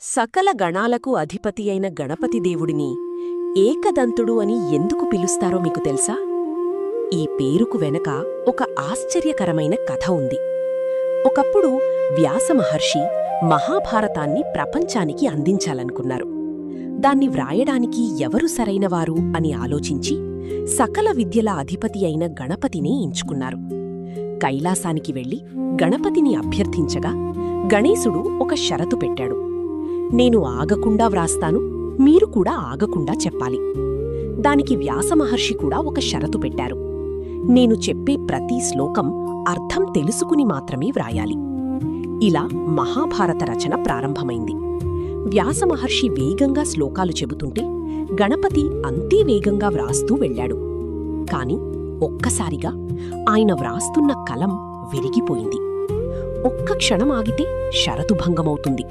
సకల గణాలకు అధిపతియైన గణపతి దేవుడిని ఏకదంతుడు అని ఎందుకు పిలుస్తారో మీకు తెలుసా? ఈ పేరుకు వెనక ఒక ఆశ్చర్యకరమైన కథ ఉంది. ఒకప్పుడు వ్యాస మహర్షి మహాభారతాన్ని ప్రపంచానికి అందించాలనుకున్నారు. దాన్ని వ్రాయడానికి ఎవరు సరైనవారు అని ఆలోచించి సకల విద్యల అధిపతి అయిన గణపతినే ఎంచుకున్నారు. కైలాసానికి వెళ్లి గణపతిని అభ్యర్థించగా గణేశుడు ఒక షరతు పెట్టాడు. నేను ఆగకుండా వ్రాస్తాను, మీరు కూడా ఆగకుండా చెప్పాలి. దానికి వ్యాసమహర్షి కూడా ఒక షరతు పెట్టారు. నేను చెప్పే ప్రతి శ్లోకం అర్థం తెలుసుకుని మాత్రమే వ్రాయాలి. ఇలా మహాభారత రచన ప్రారంభమైంది. వ్యాసమహర్షి వేగంగా శ్లోకాలు చెబుతుంటే గణపతి అంతే వేగంగా వ్రాస్తూ వెళ్లాడు. కాని ఒక్కసారిగా ఆయన వ్రాస్తున్న కలం విరిగిపోయింది. ఒక్క క్షణం ఆగితే షరతు భంగమవుతుంది.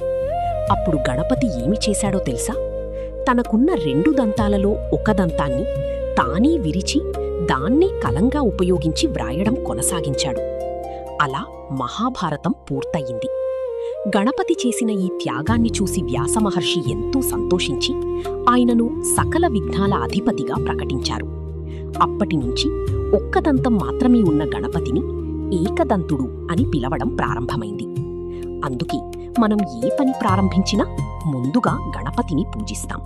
అప్పుడు గణపతి ఏమి చేశాడో తెలుసా? తనకున్న 2 దంతాలలో ఒక దంతాన్ని తానే విరిచి దాన్నే కలంగా ఉపయోగించి వ్రాయడం కొనసాగించాడు. అలా మహాభారతం పూర్తయింది. గణపతి చేసిన ఈ త్యాగాన్ని చూసి వ్యాసమహర్షి ఎంతో సంతోషించి ఆయనను సకల విఘ్నాల అధిపతిగా ప్రకటించారు. అప్పటినుంచి ఒక్క దంతం మాత్రమే ఉన్న గణపతిని ఏకదంతుడు అని పిలవడం ప్రారంభమైంది. అందుకే మనం ఏ పని ప్రారంభించినా ముందుగా గణపతిని పూజిస్తాం.